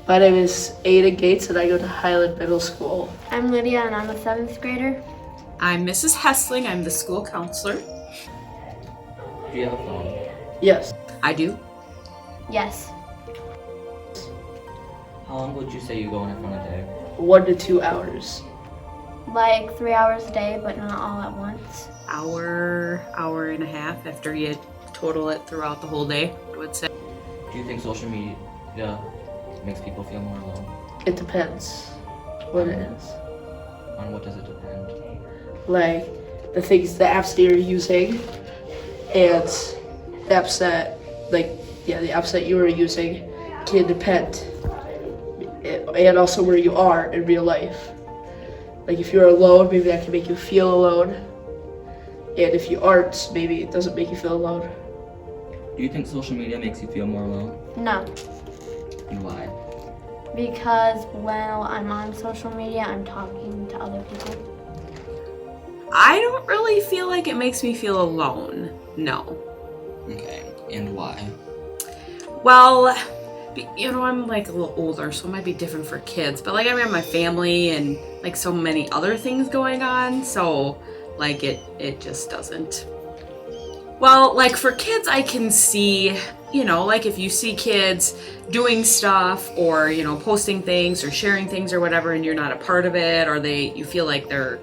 My name is Ada Gates and I go to Highland Middle School. I'm Lydia and I'm a 7th grader. I'm Mrs. Hessling. I'm the school counselor. Do you have a phone? Yes. I do. Yes. How long would you say you go on your phone a day? 1 to 2 hours. Like 3 hours a day, but not all at once. Hour and a half after you total it throughout the whole day, I would say. Do you think social media makes people feel more alone? It depends what it is. On what does it depend? Like the apps that you're using and the apps that, the apps that you are using can depend. And also where you are in real life. Like if you're alone, maybe that can make you feel alone. And if you aren't, maybe it doesn't make you feel alone. Do you think social media makes you feel more alone? No, And why? because when I'm on social media, I'm talking to other people. I don't really feel like it makes me feel alone. No. Okay, and why? Well, I'm like a little older, so it might be different for kids. But like I have my family and like so many other things going on, so like it just doesn't. Well, like for kids, I can see, like if you see kids doing stuff or, posting things or sharing things or whatever, and you're not a part of it, or you feel like they're,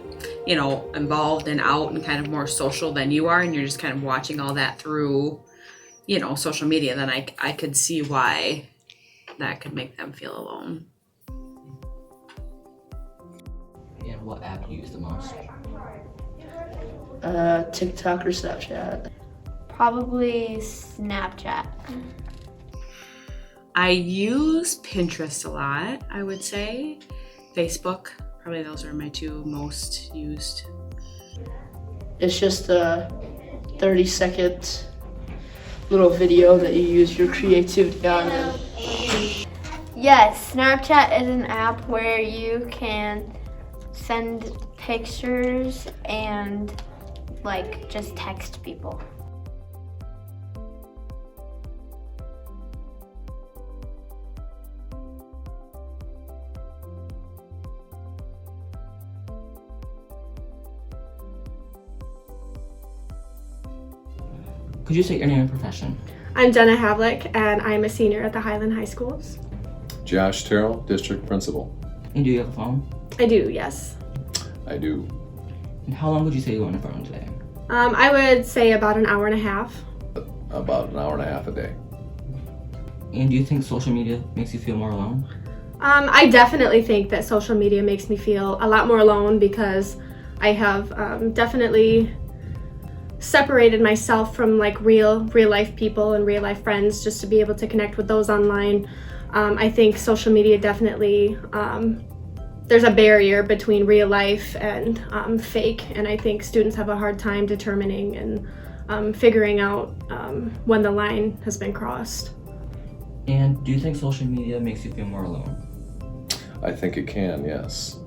involved and out and kind of more social than you are, and you're just kind of watching all that through, social media, then I could see why that could make them feel alone. And what app do you use the most? TikTok or Snapchat. Probably Snapchat. I use Pinterest a lot, I would say. Facebook, probably those are my two most used. It's just a 30-second little video that you use your creativity on. Yes, Snapchat is an app where you can send pictures and just text people. Could you state your name and profession? I'm Jenna Havlick, and I'm a senior at the Highland High Schools. Josh Terrell, District Principal. And do you have a phone? I do, yes. I do. And how long would you say you go on your phone today? I would say about an hour and a half. About an hour and a half a day. And do you think social media makes you feel more alone? I definitely think that social media makes me feel a lot more alone because I have definitely separated myself from real life people and real life friends just to be able to connect with those online. I think social media definitely, there's a barrier between real life and fake, and I think students have a hard time determining and figuring out when the line has been crossed. And do you think social media makes you feel more alone? I think it can, yes.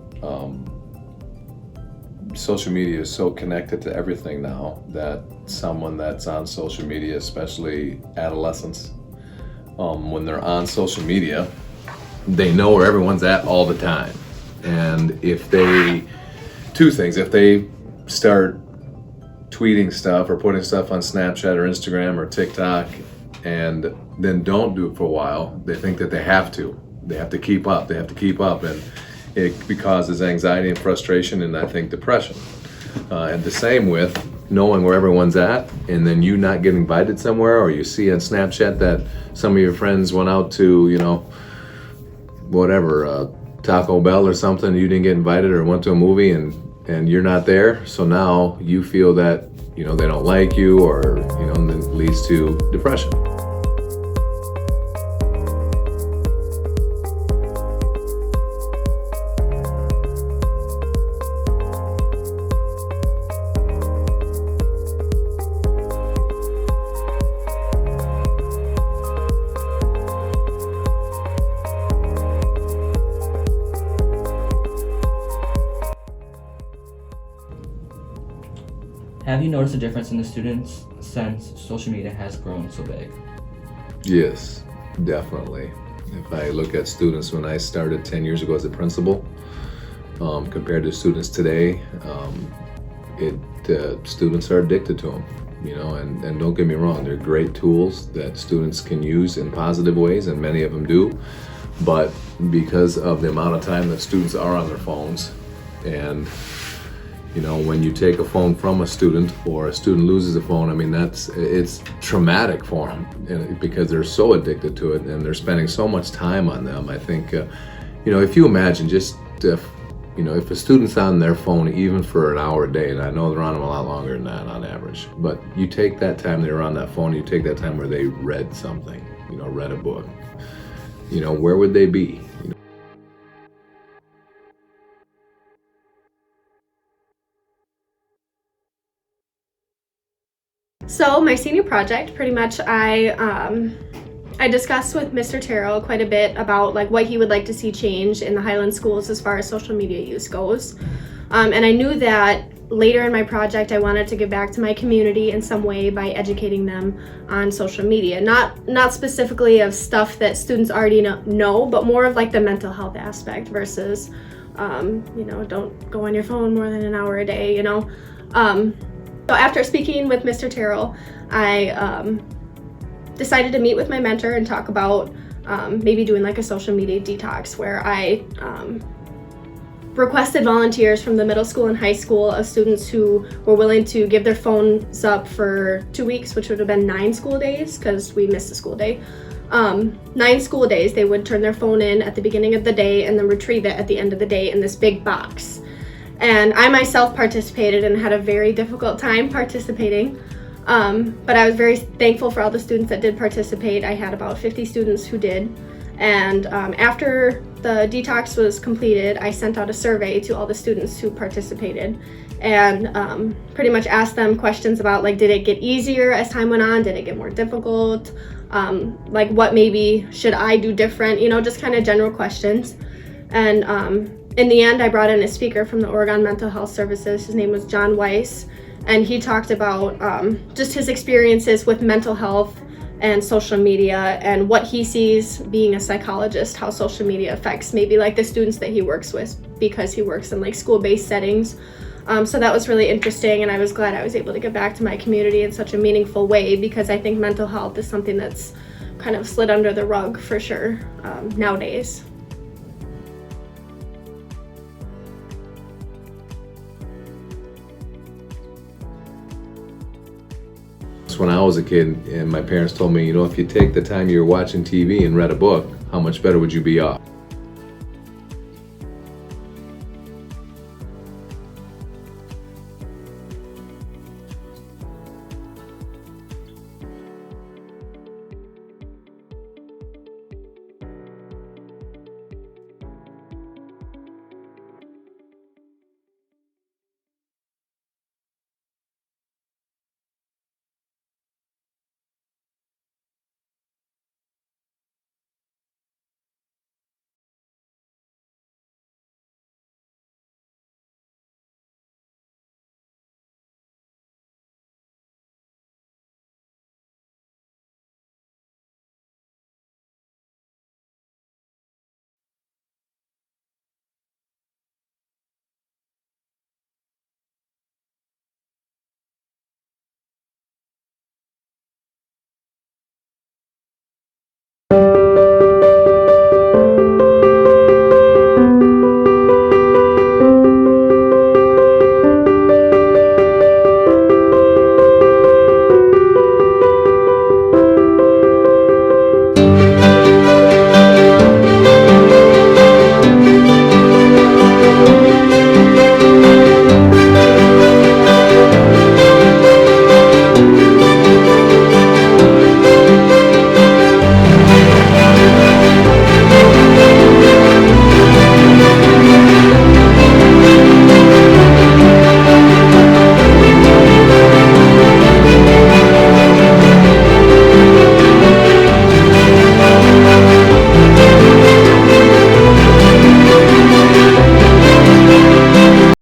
Social media is so connected to everything now that someone that's on social media, especially adolescents, when they're on social media, they know where everyone's at all the time. And if two things, if they start tweeting stuff or putting stuff on Snapchat or Instagram or TikTok and then don't do it for a while, they think that they have to. They have to keep up, and it causes anxiety and frustration and I think depression. And the same with knowing where everyone's at and then you not getting invited somewhere, or you see on Snapchat that some of your friends went out to, Taco Bell or something, you didn't get invited, or went to a movie and you're not there. So now you feel that, they don't like you, or, and it leads to depression. Have you noticed a difference in the students since social media has grown so big? Yes, definitely. If I look at students when I started 10 years ago as a principal, compared to students today, students are addicted to them, you know, and don't get me wrong, they're great tools that students can use in positive ways, and many of them do, but because of the amount of time that students are on their phones, and you know, when you take a phone from a student or a student loses a phone, I mean, it's traumatic for them, and because they're so addicted to it and they're spending so much time on them. I think, you know, if you imagine just you know, if a student's on their phone even for an hour a day, and I know they're on them a lot longer than that on average, but you take that time they're on that phone, you take that time where they read something, you know, read a book, you know, where would they be? You know? So my senior project, pretty much I discussed with Mr. Terrell quite a bit about like what he would like to see change in the Highland schools as far as social media use goes. And I knew that later in my project I wanted to give back to my community in some way by educating them on social media. Not specifically of stuff that students already know, but more of like the mental health aspect versus, you know, don't go on your phone more than an hour a day, you know. So after speaking with Mr. Terrell, I decided to meet with my mentor and talk about maybe doing like a social media detox where I requested volunteers from the middle school and high school of students who were willing to give their phones up for 2 weeks, which would have been 9 school days because we missed a school day. 9 school days, they would turn their phone in at the beginning of the day and then retrieve it at the end of the day in this big box. And I myself participated and had a very difficult time participating. But I was very thankful for all the students that did participate. I had about 50 students who did. And after the detox was completed, I sent out a survey to all the students who participated and pretty much asked them questions about like, did it get easier as time went on? Did it get more difficult? Like what maybe should I do different? You know, just kind of general questions. And in the end, I brought in a speaker from the Oregon Mental Health Services. His name was John Weiss. And he talked about just his experiences with mental health and social media and what he sees being a psychologist, how social media affects maybe like the students that he works with because he works in like school-based settings. So that was really interesting, and I was glad I was able to give back to my community in such a meaningful way because I think mental health is something that's kind of slid under the rug for sure nowadays. When I was a kid and my parents told me, you know, if you take the time you're watching TV and read a book, how much better would you be off?